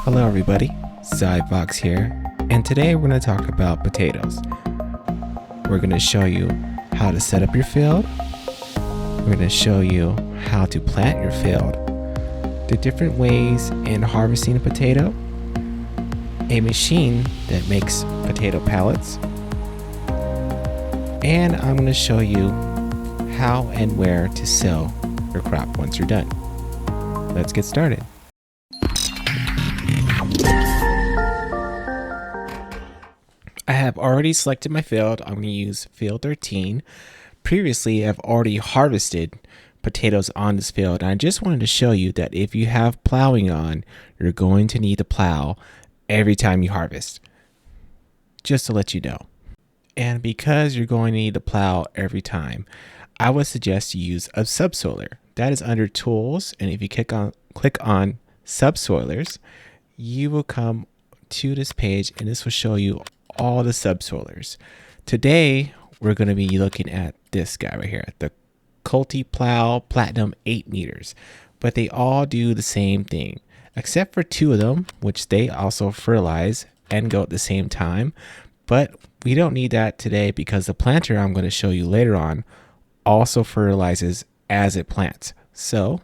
Hello everybody, Xyvox here, and today we're going to talk about potatoes. We're going to show you how to set up your field. We're going to show you how to plant your field, the different ways in harvesting a potato, a machine that makes potato pallets, and I'm going to show you how and where to sell your crop once you're done. Let's get started. I have already selected my field. I'm going to use field 13. Previously, I've already harvested potatoes on this field. And I just wanted to show you that if you have plowing on, you're going to need to plow every time you harvest. Just to let you know. And because you're going to need to plow every time, I would suggest you use a subsoiler. That is under Tools, and if you click on Subsoilers, you will come to this page, and this will show you all the subsoilers. Today, we're going to be looking at this guy right here, the Multi-Plow Platinum 8 meters, but they all do the same thing, except for two of them, which they also fertilize and go at the same time. But we don't need that today because the planter I'm going to show you later on also fertilizes as it plants. So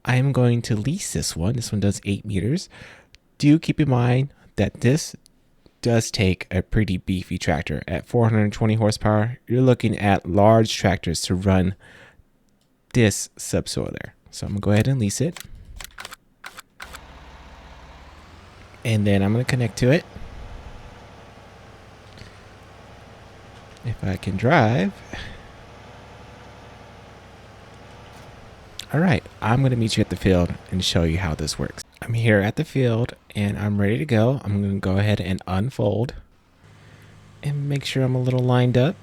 I'm going to lease this one. This one does 8 meters. Do keep in mind that this does take a pretty beefy tractor. At 420 horsepower, you're looking at large tractors to run this subsoiler. So I'm gonna go ahead and lease it. And then I'm gonna connect to it. If I can drive. All right, I'm gonna meet you at the field and show you how this works. I'm here at the field and I'm ready to go. I'm gonna go ahead and unfold and make sure I'm a little lined up.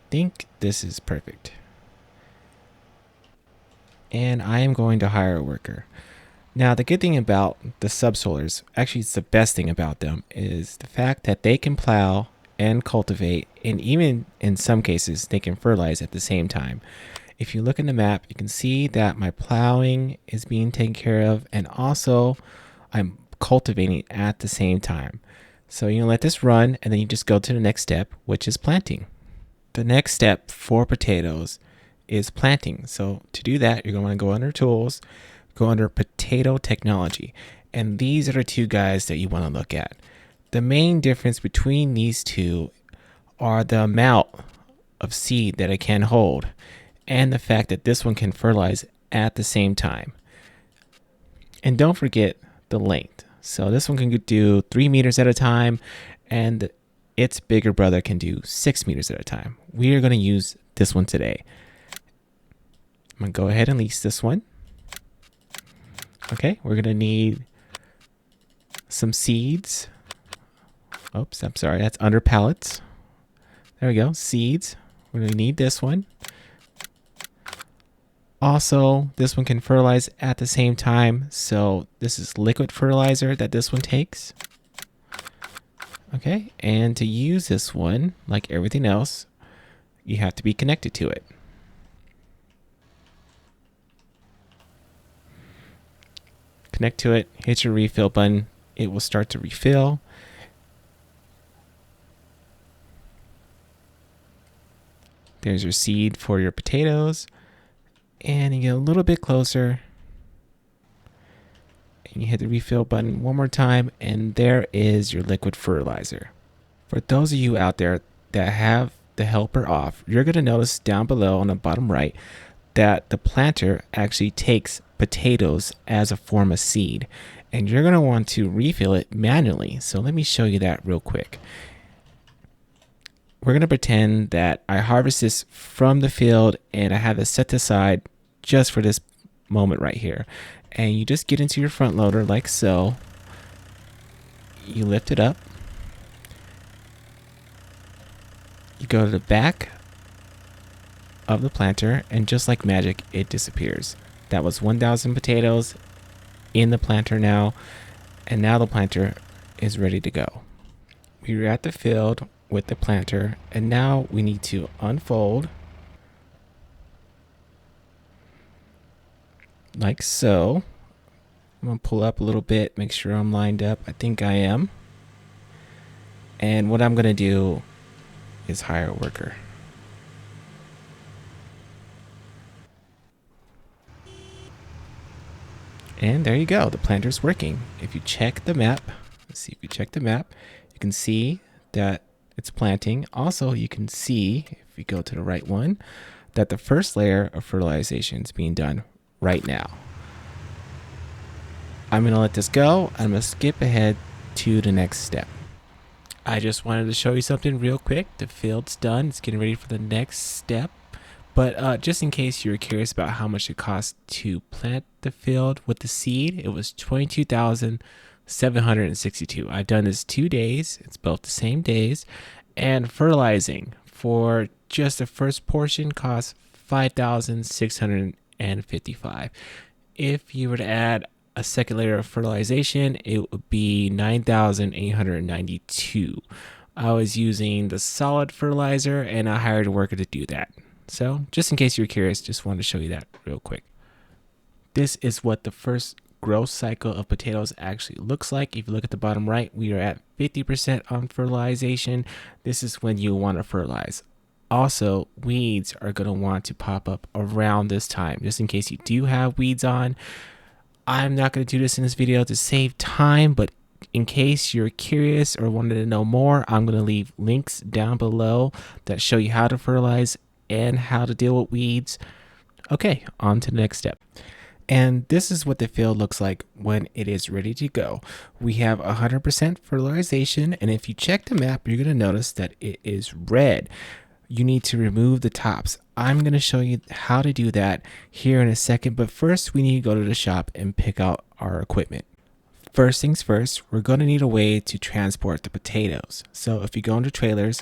I think this is perfect. And I am going to hire a worker. Now, the good thing about the subsoilers, actually it's the best thing about them, is the fact that they can plow and cultivate, and even in some cases they can fertilize at the same time. If you look in the map, you can see that my plowing is being taken care of, and also I'm cultivating at the same time. So you let this run, and then you just go to the next step, which is planting. The next step for potatoes is planting. So to do that, you're going to want to go under Tools, go under Potato Technology, and these are the two guys that you want to look at. The main difference between these two are the amount of seed that it can hold and the fact that this one can fertilize at the same time. And don't forget the length. So this one can do 3 meters at a time, and its bigger brother can do 6 meters at a time. We are going to use this one today. I'm going to go ahead and lease this one. Okay, we're going to need some seeds. Oops, I'm sorry, that's under pallets. There we go, seeds. We're going to need this one. Also, this one can fertilize at the same time. So this is liquid fertilizer that this one takes. Okay, and to use this one, like everything else, you have to be connected to it. Connect to it, hit your refill button. It will start to refill. There's your seed for your potatoes. And you get a little bit closer. And you hit the refill button one more time. And there is your liquid fertilizer. For those of you out there that have the helper off, you're going to notice down below on the bottom right that the planter actually takes potatoes as a form of seed. And you're going to want to refill it manually. So let me show you that real quick. We're going to pretend that I harvest this from the field and I have it set aside just for this moment right here. And you just get into your front loader like so. You lift it up. You go to the back of the planter, and just like magic, it disappears. That was 1,000 potatoes in the planter now, and now the planter is ready to go. We're at the field with the planter, and now we need to unfold like so. I'm gonna pull up a little bit, make sure I'm lined up. I think I am. And what I'm gonna do is hire a worker. And there you go, the planter's working. If you check the map, let's see if you check the map, you can see that it's planting. Also, you can see, if you go to the right one, that the first layer of fertilization is being done right now. I'm gonna let this go. I'm gonna skip ahead to the next step. I just wanted to show you something real quick. The field's done, it's getting ready for the next step. But just in case you were curious about how much it cost to plant the field with the seed, it was $22,762. I've done this 2 days. It's both the same days. And fertilizing for just the first portion costs $5,655. If you were to add a second layer of fertilization, it would be $9,892. I was using the solid fertilizer and I hired a worker to do that. So just in case you're curious, just wanted to show you that real quick. This is what the first growth cycle of potatoes actually looks like. If you look at the bottom right, we are at 50% on fertilization. This is when you want to fertilize. Also, weeds are going to want to pop up around this time, just in case you do have weeds on. I'm not going to do this in this video to save time, but in case you're curious or wanted to know more, I'm going to leave links down below that show you how to fertilize and how to deal with weeds. Okay, on to the next step. And this is what the field looks like when it is ready to go. We have 100% fertilization, and if you check the map, you're going to notice that it is red. You need to remove the tops. I'm going to show you how to do that here in a second, but first we need to go to the shop and pick out our equipment. First things first, we're going to need a way to transport the potatoes. So if you go into trailers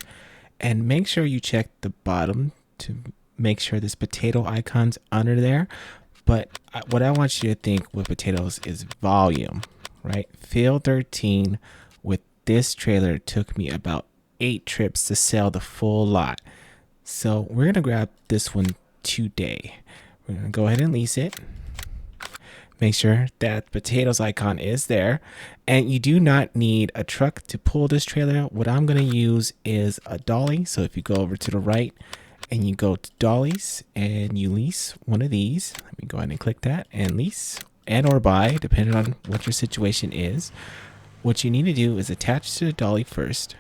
and make sure you check the bottom to make sure this potato icon's under there. But what I want you to think with potatoes is volume, right? Field 13 with this trailer took me about 8 trips to sell the full lot. So we're going to grab this one today. We're going to go ahead and lease it. Make sure that potatoes icon is there. And you do not need a truck to pull this trailer. What I'm going to use is a dolly. So if you go over to the right and you go to dollies and you lease one of these, let me go ahead and click that and lease and or buy, depending on what your situation is. What you need to do is attach to the dolly first.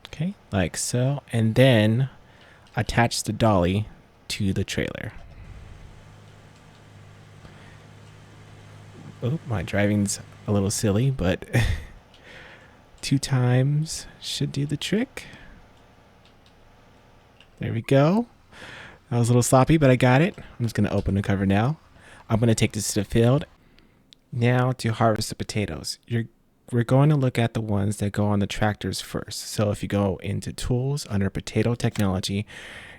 Okay, like so, and then attach the dolly to the trailer. Oh, my driving's a little silly, but 2 times should do the trick. There we go. That was a little sloppy, but I got it. I'm just going to open the cover now. I'm going to take this to the field. Now to harvest the potatoes. We're going to look at the ones that go on the tractors first. So if you go into tools under potato technology,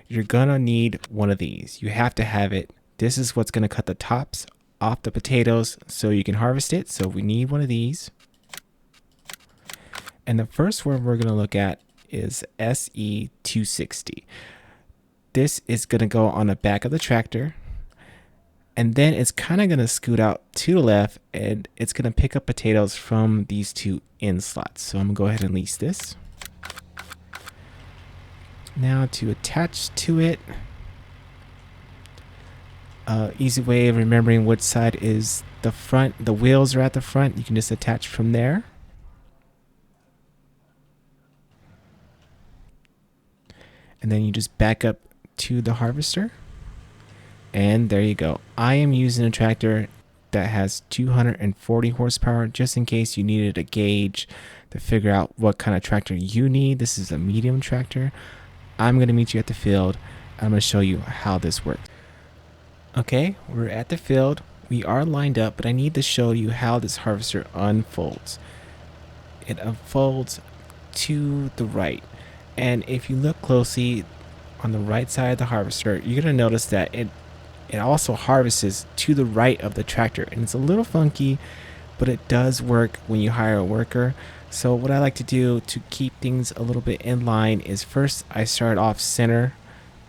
you're going to need one of these. You have to have it. This is what's going to cut the tops off the potatoes so you can harvest it. So we need one of these. And the first one we're going to look at is SE260. This is going to go on the back of the tractor. And then it's kind of going to scoot out to the left and it's going to pick up potatoes from these 2 end slots. So I'm going to go ahead and lease this. Now to attach to it, easy way of remembering which side is the front. The wheels are at the front. You can just attach from there. And then you just back up to the harvester. And there you go. I am using a tractor that has 240 horsepower just in case you needed a gauge to figure out what kind of tractor you need. This is a medium tractor. I'm going to meet you at the field. I'm going to show you how this works. Okay, we're at the field. We are lined up, but I need to show you how this harvester unfolds. It unfolds to the right. And if you look closely on the right side of the harvester, you're going to notice that it also harvests to the right of the tractor. And it's a little funky, but it does work when you hire a worker. So what I like to do to keep things a little bit in line is first I start off center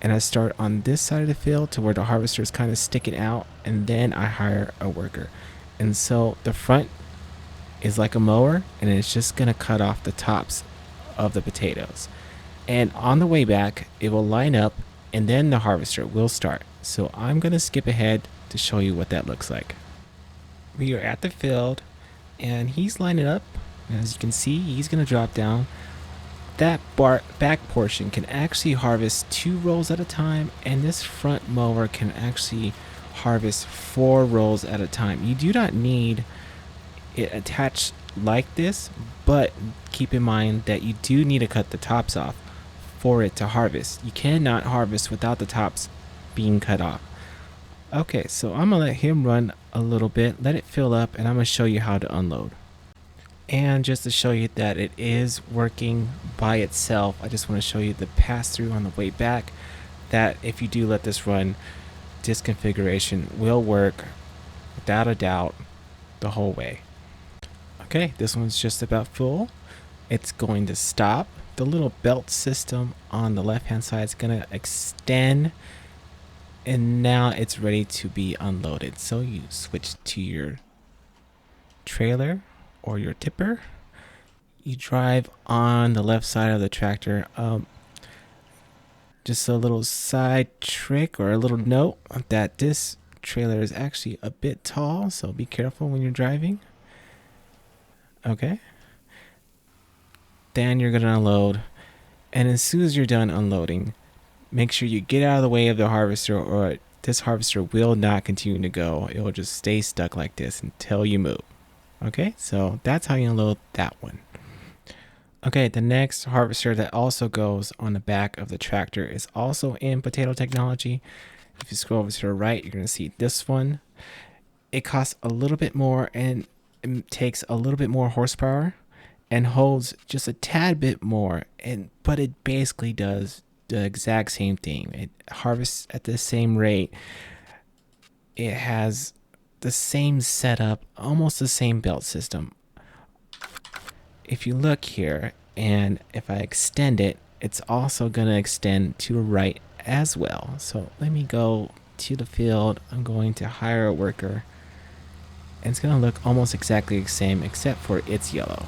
and I start on this side of the field to where the harvester is kind of sticking out, and then I hire a worker. And so the front is like a mower, and it's just going to cut off the tops of the potatoes. And on the way back, it will line up, and then the harvester will start. So I'm going to skip ahead to show you what that looks like. We are at the field, and he's lining up. As you can see, he's going to drop down. That back portion can actually harvest 2 rows at a time, and this front mower can actually harvest 4 rows at a time. You do not need it attached like this, but keep in mind that you do need to cut the tops off for it to harvest. You cannot harvest without the tops being cut off. Okay, so I'm gonna let him run a little bit, let it fill up, and I'm gonna show you how to unload. And just to show you that it is working by itself, I just want to show you the pass-through on the way back, that if you do let this run, this configuration will work without a doubt the whole way. Okay, this one's just about full. It's going to stop. The little belt system on the left-hand side is going to extend, and now it's ready to be unloaded. So you switch to your trailer or your tipper. You drive on the left side of the tractor. Just a little side trick or a little note that this trailer is actually a bit tall, so be careful when you're driving. Okay. Then you're gonna unload, and as soon as you're done unloading, make sure you get out of the way of the harvester, or this harvester will not continue to go. It will just stay stuck like this until you move. Okay, so that's how you unload that one. Okay, the next harvester that also goes on the back of the tractor is also in potato technology. If you scroll over to the right, you're going to see this one. It costs a little bit more, and it takes a little bit more horsepower and holds just a tad bit more, but it basically does the exact same thing. It harvests at the same rate. It has the same setup, almost the same belt system. If you look here, and if I extend it, it's also going to extend to the right as well. So let me go to the field. I'm going to hire a worker, and it's going to look almost exactly the same except for it's yellow.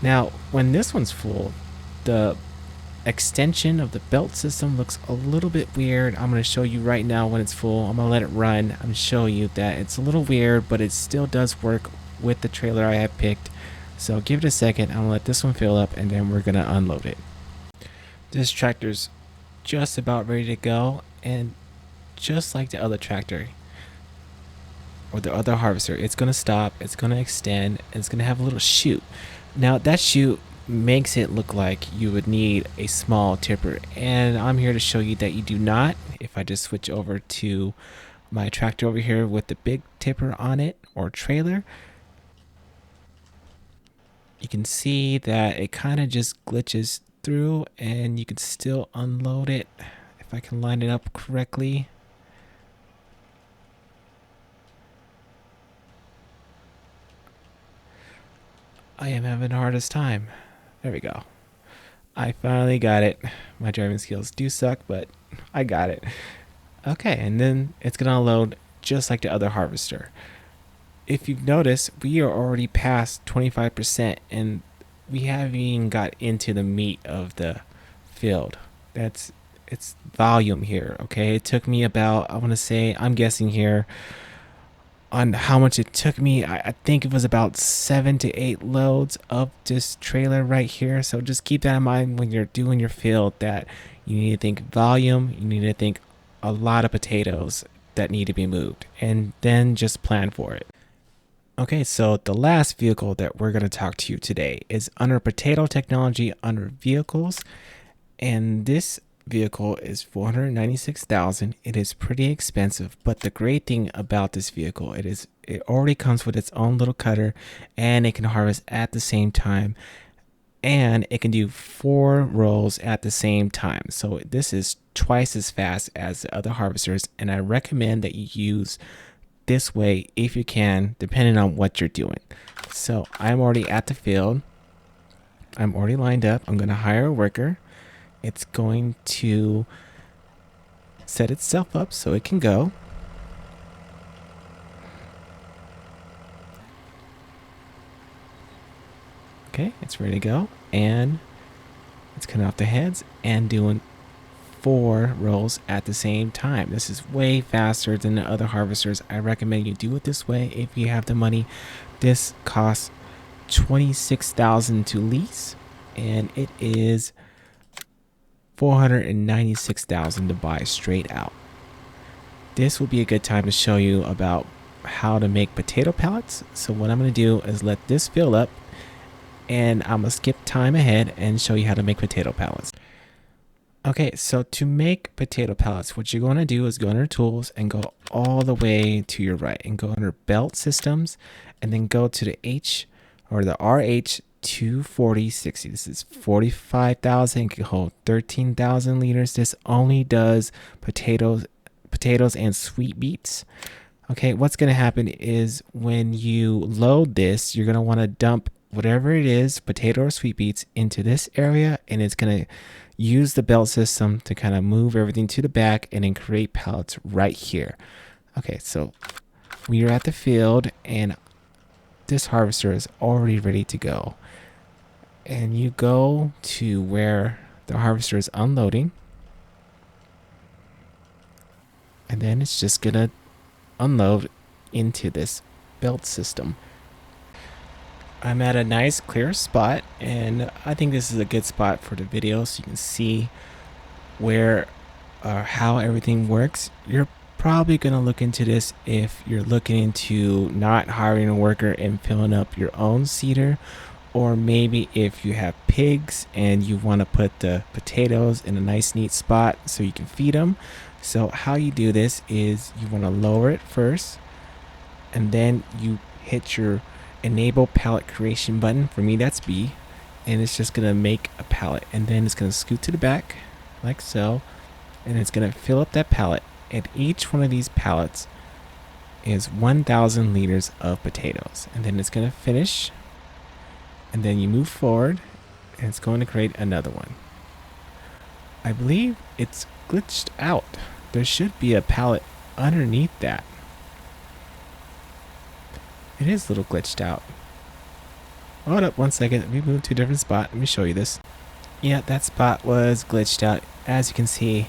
Now, when this one's full, the extension of the belt system looks a little bit weird. I'm going to show you right now when it's full. I'm going to let it run. I'm going to show you that it's a little weird, but it still does work with the trailer I have picked. So give it a second. I'm going to let this one fill up, and then we're going to unload it. This tractor's just about ready to go, and just like the other tractor or the other harvester, it's going to stop, it's going to extend, and it's going to have a little chute. Now that chute makes it look like you would need a small tipper, and I'm here to show you that you do not. If I just switch over to my tractor over here with the big tipper on it, or trailer, you can see that it kind of just glitches through, and you can still unload it if I can line it up correctly. I am having the hardest time. There we go. I finally got it. My driving skills do suck, but I got it. Okay, and then it's gonna unload just like the other harvester. If you've noticed, we are already past 25%, and we haven't even got into the meat of the field. It's volume here, okay? It took me about, I want to say, I'm guessing here on how much it took me. I think it was about 7 to 8 loads of this trailer right here. So just keep that in mind when you're doing your field, that you need to think volume, you need to think a lot of potatoes that need to be moved, and then just plan for it. Okay, so the last vehicle that we're going to talk to you today is under potato technology under vehicles, and this vehicle is $496,000. It is pretty expensive, but the great thing about this vehicle, it already comes with its own little cutter, and it can harvest at the same time, and it can do 4 rows at the same time. So this is twice as fast as the other harvesters, and I recommend that you use this way if you can, depending on what you're doing. So I'm already at the field, I'm already lined up. I'm going to hire a worker. It's going to set itself up so it can go. Okay, it's ready to go. And it's cutting off the heads and doing 4 rows at the same time. This is way faster than the other harvesters. I recommend you do it this way if you have the money. This costs $26,000 to lease, and it is $496,000 to buy straight out. This will be a good time to show you about how to make potato pallets. So what I'm going to do is let this fill up, and I'm going to skip time ahead and show you how to make potato pallets. Okay, so to make potato pallets, what you're going to do is go under tools and go all the way to your right and go under belt systems, and then go to the H or the RH 24060. This is 45,000. It can hold 13,000 liters. This only does potatoes and sweet beets. Okay, what's going to happen is when you load this, you're going to want to dump whatever it is, potato or sweet beets, into this area, and it's going to use the belt system to kind of move everything to the back and then create pallets right here. Okay, so we are at the field and this harvester is already ready to go. And you go to where the harvester is unloading, and then it's just gonna unload into this belt system. I'm at a nice clear spot, and I think this is a good spot for the video so you can see where how everything works. You're probably going to look into this if you're looking into not hiring a worker and filling up your own seeder, or maybe if you have pigs and you want to put the potatoes in a nice neat spot so you can feed them. So how you do this is you want to lower it first, and then you hit your enable pallet creation button. For me, that's B, and it's just gonna make a pallet, and then it's gonna scoot to the back like so, and it's gonna fill up that pallet. And each one of these pallets is 1,000 liters of potatoes, and then it's gonna finish, and then you move forward and it's going to create another one. I believe it's glitched out. There should be a pallet underneath that. It is a little glitched out. Hold up 1 second. Let me move to a different spot. Let me show you this. Yeah, that spot was glitched out. As you can see,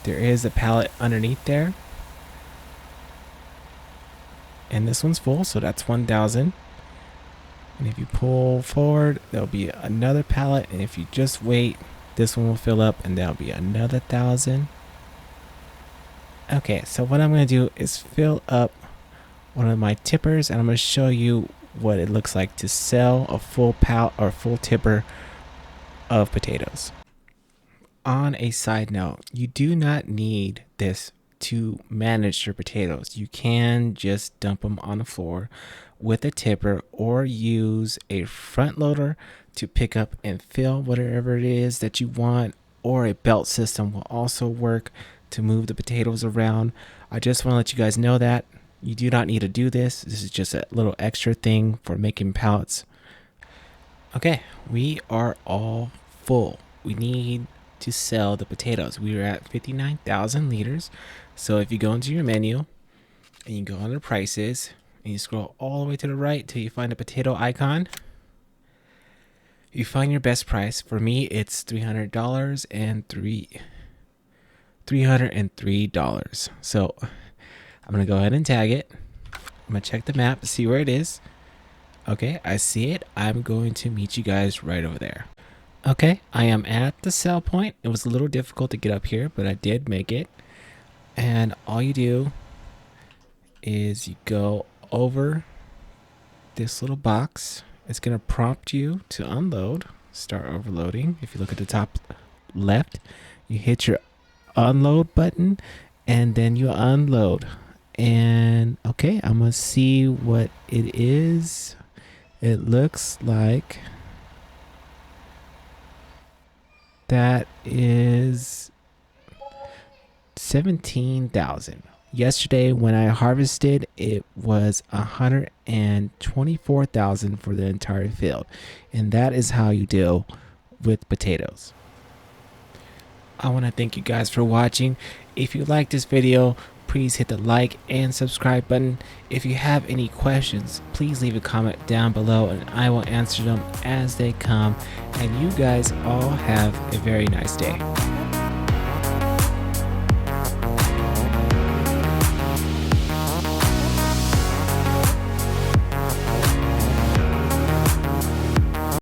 there is a pallet underneath there. And this one's full, so that's 1,000. And if you pull forward, there'll be another pallet. And if you just wait, this one will fill up and there'll be another 1,000. Okay, so what I'm going to do is fill up one of my tippers, and I'm going to show you what it looks like to sell a full pallet or full tipper of potatoes. On a side note, you do not need this to manage your potatoes. You can just dump them on the floor with a tipper, or use a front loader to pick up and fill whatever it is that you want, or a belt system will also work to move the potatoes around. I just want to let you guys know that you do not need to do this. This is just a little extra thing for making pallets. Okay, we are all full. We need to sell the potatoes. We are at 59,000 liters. So if you go into your menu and you go under prices and you scroll all the way to the right till you find a potato icon, you find your best price. For me, it's $300 and $303. So I'm going to go ahead and tag it. I'm going to check the map to see where it is. Okay, I see it. I'm going to meet you guys right over there. Okay, I am at the sell point. It was a little difficult to get up here, but I did make it. And all you do is you go over this little box. It's going to prompt you to unload. Start overloading. If you look at the top left, you hit your unload button and then you unload. And okay, I'm gonna see what it is. It looks like that is 17,000. Yesterday when I harvested, it was 124,000 for the entire field. And that is how you deal with potatoes. I want to thank you guys for watching. If you like this video, please hit the like and subscribe button. If you have any questions, please leave a comment down below and I will answer them as they come. And you guys all have a very nice day.